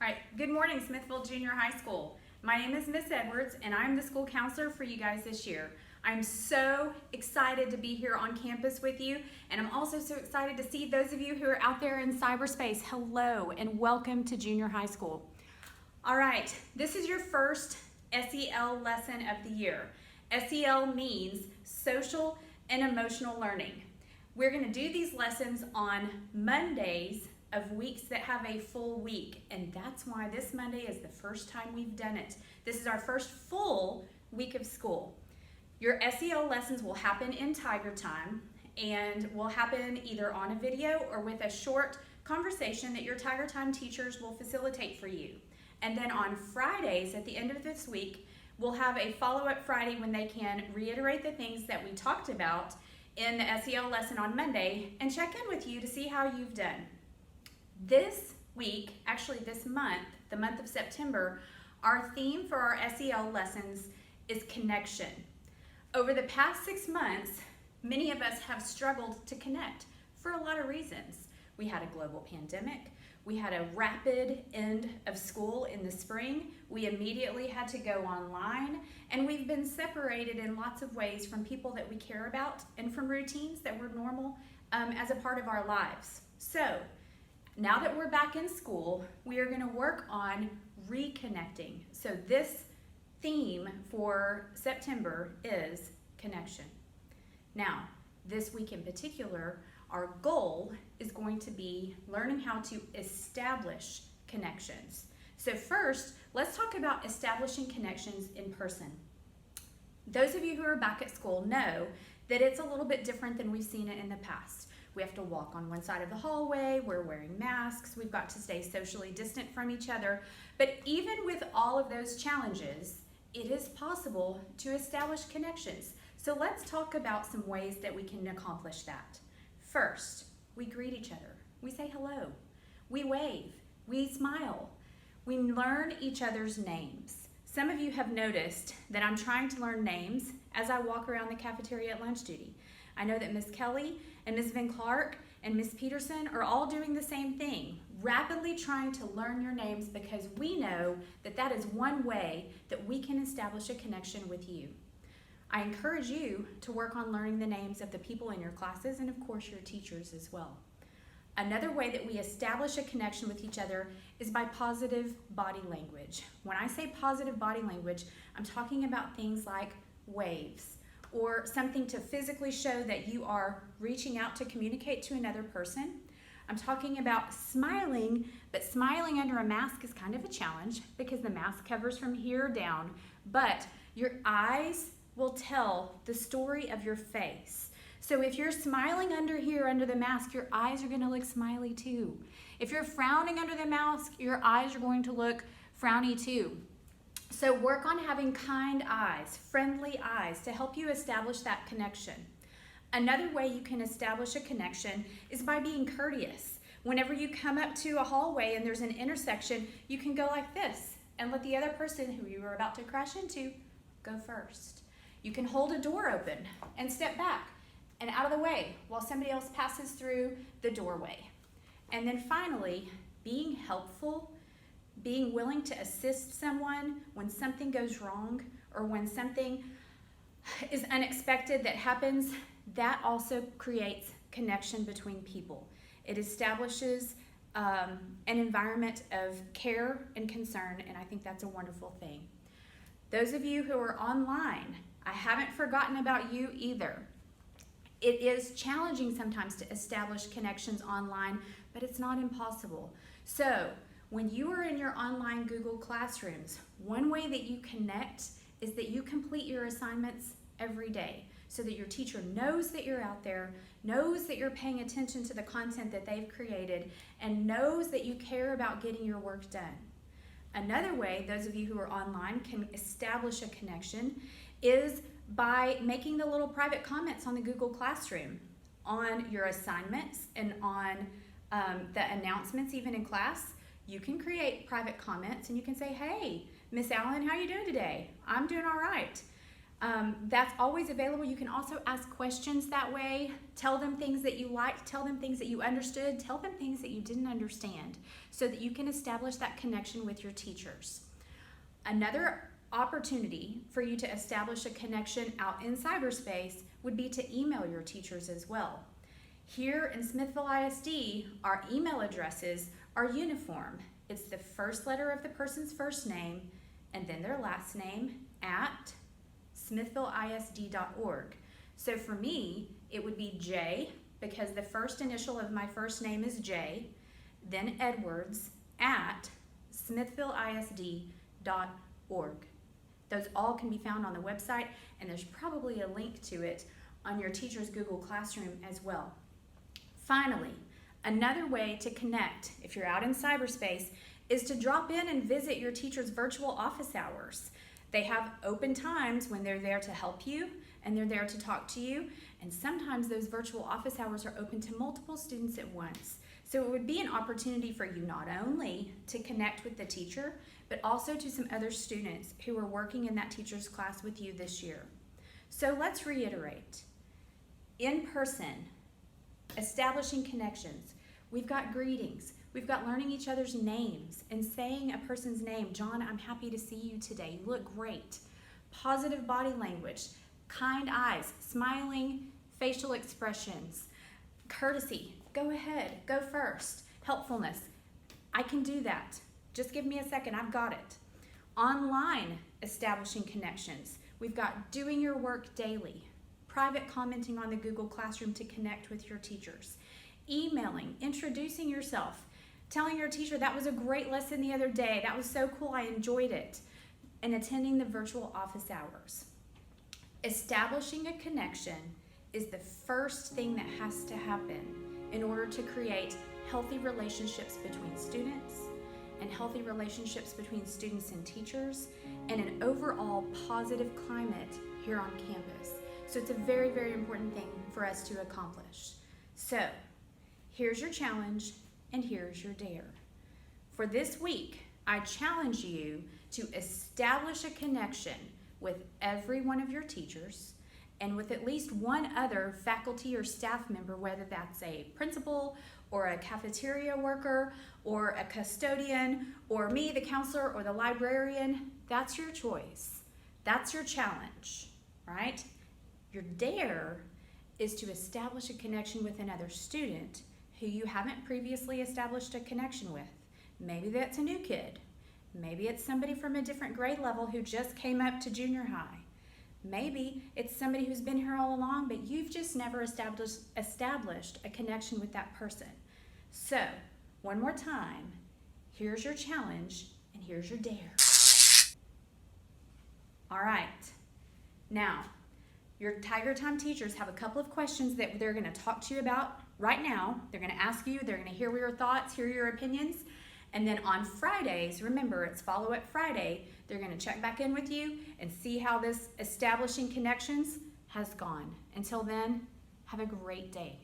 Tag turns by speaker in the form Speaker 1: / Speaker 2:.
Speaker 1: All right, good morning, Smithville Junior High School. My name is Miss Edwards, and I'm the school counselor for you guys this year. I'm so excited to be here on campus with you, and I'm also so excited to see those of you who are out there in cyberspace. Hello, and welcome to junior high school. All right, this is your first SEL lesson of the year. SEL means social and emotional learning. We're going to do these lessons on Mondays of weeks that have a full week, and that's why this Monday is the first time we've done it. This is our first full week of school. Your SEL lessons will happen in Tiger Time and will happen either on a video or with a short conversation that your Tiger Time teachers will facilitate for you. And then on Fridays at the end of this week, we'll have a follow-up Friday when they can reiterate the things that we talked about in the SEL lesson on Monday and check in with you to see how you've done. This week, actually this month, the month of September, our theme for our SEL lessons is connection. Over the past 6 months, many of us have struggled to connect for a lot of reasons. We had a global pandemic. We had a rapid end of school in the spring. We immediately had to go online, and we've been separated in lots of ways from people that we care about and from routines that were normal as a part of our lives. So, now that we're back in school, we are going to work on reconnecting. So this theme for September is connection. Now, this week in particular, our goal is going to be learning how to establish connections. So first, let's talk about establishing connections in person. Those of you who are back at school know that it's a little bit different than we've seen it in the past. We have to walk on one side of the hallway, we're wearing masks, we've got to stay socially distant from each other. But even with all of those challenges, it is possible to establish connections. So let's talk about some ways that we can accomplish that. First, we greet each other. We say hello. We wave. We smile. We learn each other's names. Some of you have noticed that I'm trying to learn names as I walk around the cafeteria at lunch duty. I know that Miss Kelly and Miss Van Clark and Miss Peterson are all doing the same thing, rapidly trying to learn your names because we know that that is one way that we can establish a connection with you. I encourage you to work on learning the names of the people in your classes and of course your teachers as well. Another way that we establish a connection with each other is by positive body language. When I say positive body language, I'm talking about things like waves, or something to physically show that you are reaching out to communicate to another person. I'm talking about smiling, but smiling under a mask is kind of a challenge because the mask covers from here down, but your eyes will tell the story of your face. So if you're smiling under here under the mask, your eyes are gonna look smiley too. If you're frowning under the mask, your eyes are going to look frowny too. So work on having kind eyes, friendly eyes to help you establish that connection. Another way you can establish a connection is by being courteous. Whenever you come up to a hallway and there's an intersection, you can go like this and let the other person who you were about to crash into go first. You can hold a door open and step back and out of the way while somebody else passes through the doorway. And then finally, being helpful, being willing to assist someone when something goes wrong or when something is unexpected that happens, that also creates connection between people. It establishes an environment of care and concern, and I think that's a wonderful thing. Those of you who are online, I haven't forgotten about you either. It is challenging sometimes to establish connections online, but it's not impossible. So, when you are in your online Google Classrooms, one way that you connect is that you complete your assignments every day so that your teacher knows that you're out there, knows that you're paying attention to the content that they've created, and knows that you care about getting your work done. Another way those of you who are online can establish a connection is by making the little private comments on the Google Classroom on your assignments and on the announcements even in class. You can create private comments and you can say, hey, Miss Allen, how you doing today? I'm doing all right. That's always available. You can also ask questions that way. Tell them things that you liked, tell them things that you understood, tell them things that you didn't understand so that you can establish that connection with your teachers. Another opportunity for you to establish a connection out in cyberspace would be to email your teachers as well. Here in Smithville ISD, our email addresses are uniform. It's the first letter of the person's first name and then their last name at smithvilleisd.org. So for me, it would be J, because the first initial of my first name is J, then Edwards at smithvilleisd.org. Those all can be found on the website, and there's probably a link to it on your teacher's Google Classroom as well. Finally, another way to connect if you're out in cyberspace is to drop in and visit your teacher's virtual office hours. They have open times when they're there to help you and they're there to talk to you, and sometimes those virtual office hours are open to multiple students at once. So it would be an opportunity for you not only to connect with the teacher, but also to some other students who are working in that teacher's class with you this year. So let's reiterate. In person, establishing connections. We've got greetings. We've got learning each other's names and saying a person's name. John, I'm happy to see you today. You look great. Positive body language, kind eyes, smiling facial expressions, courtesy. Go ahead, go first. Helpfulness. I can do that. Just give me a second, I've got it. Online, establishing connections. We've got doing your work daily. Private commenting on the Google Classroom to connect with your teachers. Emailing, introducing yourself. Telling your teacher, that was a great lesson the other day. That was so cool, I enjoyed it. And attending the virtual office hours. Establishing a connection is the first thing that has to happen in order to create healthy relationships between students and healthy relationships between students and teachers and an overall positive climate here on campus. So it's a very, very important thing for us to accomplish. So here's your challenge and here's your dare. For this week, I challenge you to establish a connection with every one of your teachers and with at least one other faculty or staff member, whether that's a principal or a cafeteria worker or a custodian or me, the counselor, or the librarian. That's your choice. That's your challenge, right? Your dare is to establish a connection with another student who you haven't previously established a connection with. Maybe that's a new kid. Maybe it's somebody from a different grade level who just came up to junior high. Maybe it's somebody who's been here all along, but you've just never established a connection with that person. So, one more time, here's your challenge and here's your dare. All right, now, your Tiger Time teachers have a couple of questions that they're going to talk to you about right now. They're going to ask you, they're going to hear your thoughts, hear your opinions, and then on Fridays, remember it's Follow-Up Friday, they're going to check back in with you and see how this establishing connections has gone. Until then, have a great day.